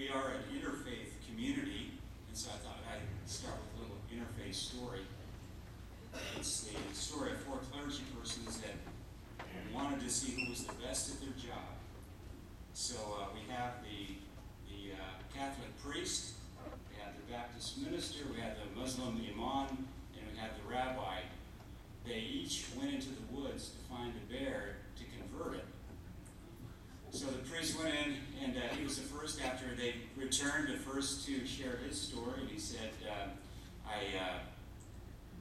We are an interfaith community, and so I thought I'd start with a little interfaith story. It's the story of four clergy persons that wanted to see who was the best at their job. So we have the Catholic priest, we have the Baptist minister, we have the Muslim imam, and we have the rabbi. They each went into the woods to find a bear to convert it. So the priest went in, and he was the first after they returned to share his story. And he said,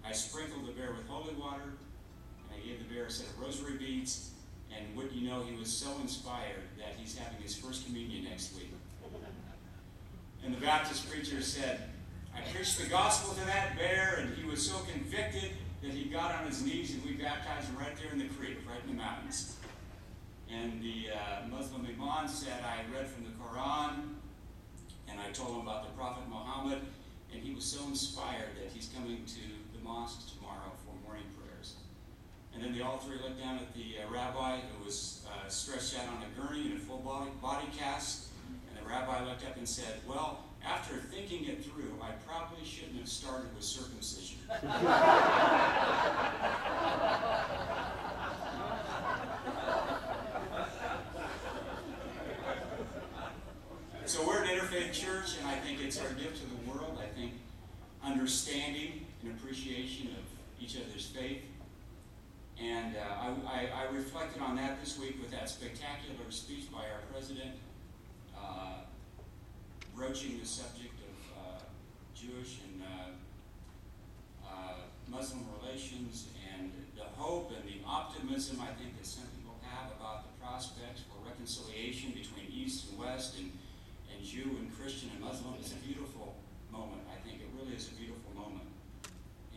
I sprinkled the bear with holy water, and I gave the bear a set of rosary beads, and wouldn't you know, he was so inspired that he's having his first communion next week. And the Baptist preacher said, I preached the gospel to that bear, and he was so convicted that he got on his knees, and we baptized him right there in the creek, right in the mountains. And the Muslim imam said, I read from the Quran, and I told him about the Prophet Muhammad, and he was so inspired that he's coming to the mosque tomorrow for morning prayers. And then they all three looked down at the rabbi, who was stretched out on a gurney in a full body cast, and the rabbi looked up and said, well, after thinking it through, I probably shouldn't have started with circumcision. So we're an interfaith church, and I think it's our gift to the world. I think understanding and appreciation of each other's faith. And I reflected on that this week with that spectacular speech by our president, broaching the subject of Jewish and Muslim relations, and the hope and the optimism I think that some people have about the prospects for reconciliation between East and West, and Jew and Christian and Muslim. Is a beautiful moment. I think it really is a beautiful moment.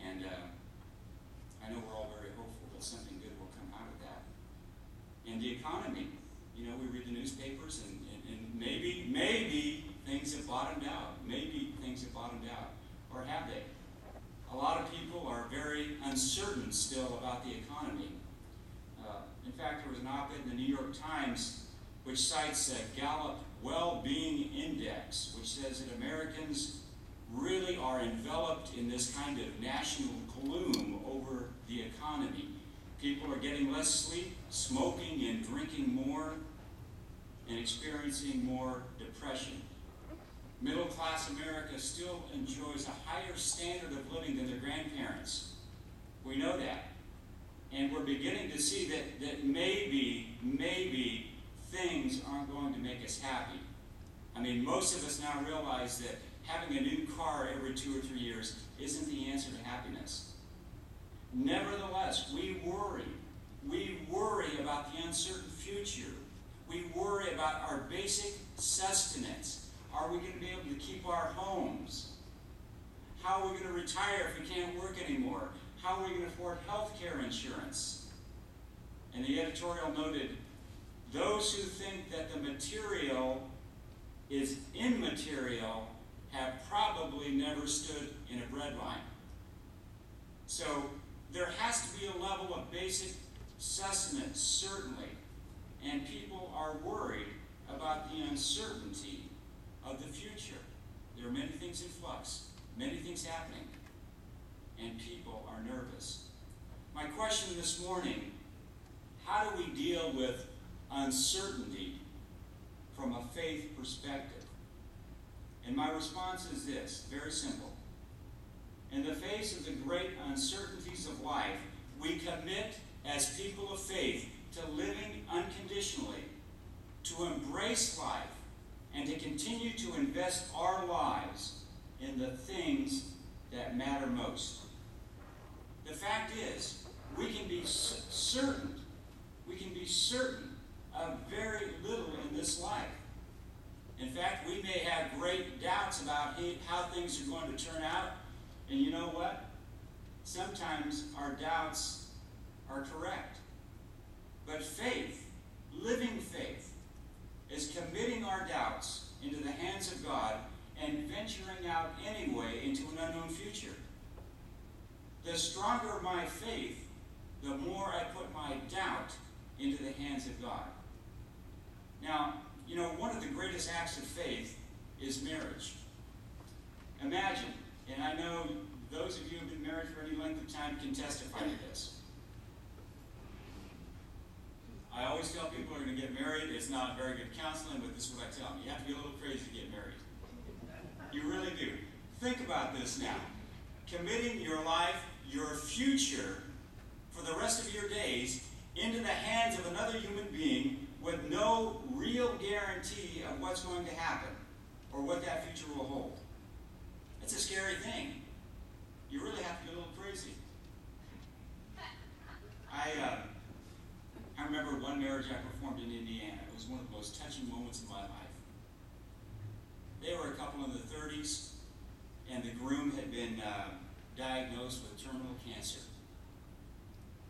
And I know we're all very hopeful that something good will come out of that. And the economy, we read the newspapers, and maybe things have bottomed out. Maybe things have bottomed out. Or have they? A lot of people are very uncertain still about the economy. In fact, there was an op-ed in the New York Times which cites a Gallup Well-Being Index, which says that Americans really are enveloped in this kind of national gloom over the economy. People are getting less sleep, smoking and drinking more, and experiencing more depression. Middle-class America still enjoys a higher standard of living than their grandparents. We know that. And we're beginning to see that maybe things aren't going to make us happy. I mean, most of us now realize that having a new car every 2 or 3 years isn't the answer to happiness. Nevertheless, we worry. We worry about the uncertain future. We worry about our basic sustenance. Are we going to be able to keep our homes? How are we going to retire if we can't work anymore? How are we going to afford health care insurance? And the editorial noted, those who think that the material is immaterial have probably never stood in a bread line. So there has to be a level of basic sustenance, certainly. And people are worried about the uncertainty of the future. There are many things in flux, many things happening, and people are nervous. My question this morning, how do we deal with uncertainty from a faith perspective? And my response is this, very simple. In the face of the great uncertainties of life, we commit as people of faith to living unconditionally, to embrace life, and to continue to invest our lives in the things that matter most. The fact is, we can be certain of very little in this life. In fact, we may have great doubts about how things are going to turn out, and you know what? Sometimes our doubts are correct. But faith, living faith, is committing our doubts into the hands of God and venturing out anyway into an unknown future. The stronger my faith, the more I put my doubt into the hands of God. Now, one of the greatest acts of faith is marriage. Imagine, and I know those of you who have been married for any length of time can testify to this. I always tell people who are going to get married, it's not very good counseling, but this is what I tell them. You have to be a little crazy to get married. You really do. Think about this now. Committing your life, your future, for the rest of your days, into the hands of another human being with no real guarantee of what's going to happen or what that future will hold. It's a scary thing. You really have to be a little crazy. I remember one marriage I performed in Indiana. It was one of the most touching moments of my life. They were a couple in the 30s, and the groom had been diagnosed with terminal cancer.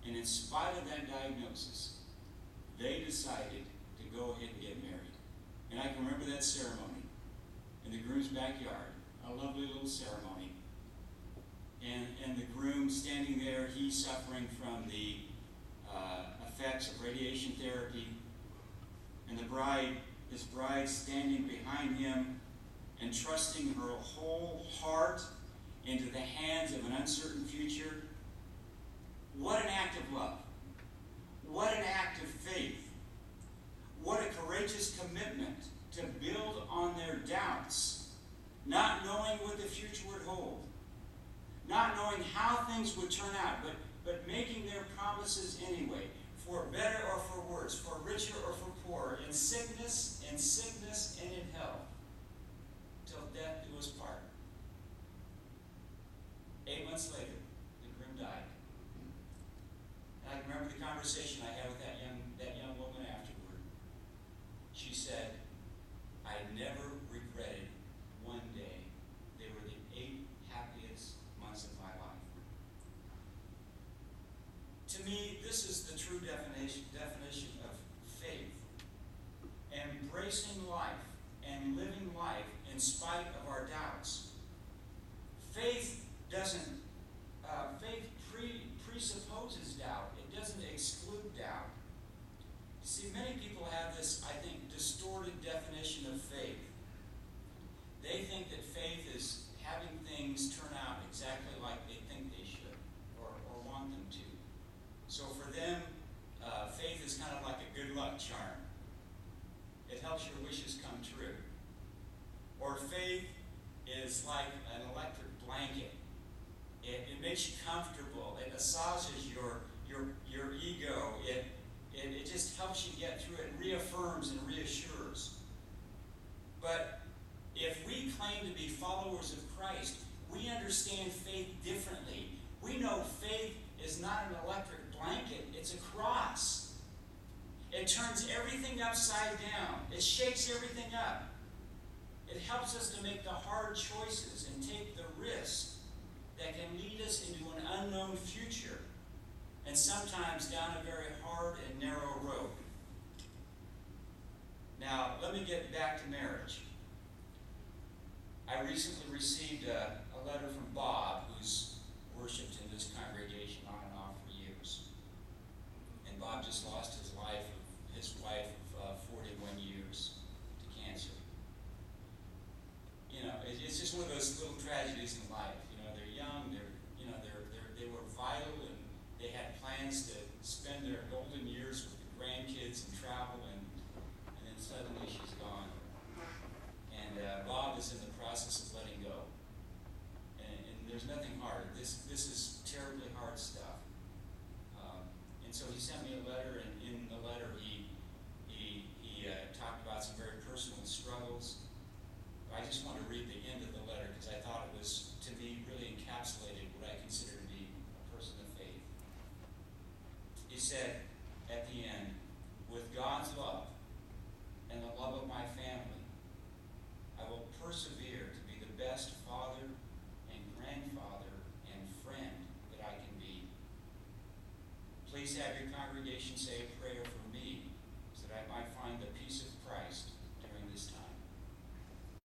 And in spite of that diagnosis, they decided to go ahead and get married. And I can remember that ceremony in the groom's backyard, a lovely little ceremony. And the groom standing there, he suffering from the effects of radiation therapy, and his bride standing behind him and trusting her whole heart into the hands of an uncertain future. What an act of love. What an act of faith. What a courageous commitment to build on their doubts, not knowing what the future would hold, not knowing how things would turn out, but making their promises anyway, for better or for worse, for richer or for poorer, in sickness, and in health, till death do us part. 8 months later, the groom died. And I can remember the conversation I had with that young woman afterward. She said, I never regretted one day. They were the 8 happiest months of my life. To me, this is the true definition of faith. Embracing life and living life in spite of our doubts. Faith presupposes doubt. It doesn't exclude doubt. You see, many people have this, I think, distorted definition of faith. They think that faith is having things turn out exactly like they think they should or want them to. So for them, faith is kind of like a good luck charm. It helps your wishes come true. Or faith is like an electric blanket. It makes you comfortable. It massages your ego. It just helps you get through it. It reaffirms and reassures. But if we claim to be followers of Christ, we understand faith differently. We know faith is not an electric blanket. It's a cross. It turns everything upside down. It shakes everything up. It helps us to make the hard choices and take the risks that can lead us into an unknown future, and sometimes down a very hard and narrow road. Now, let me get back to marriage. I recently received a letter from Bob, who's worshipped in this congregation on and off for years. And Bob just lost his wife of 41 years to cancer. You know, it's just one of those little tragedies in life. You know, they're young, they were vital, and they had plans to spend their golden years with the grandkids and travel, and then suddenly she's gone. And Bob is in the process of letting go. And there's nothing harder. This is terribly hard stuff. And so he sent me a letter, and in the letter he talked about some very personal struggles. I just want to read the end of the letter because I thought it was, to me, really encapsulated what I consider to be a person of faith. He said,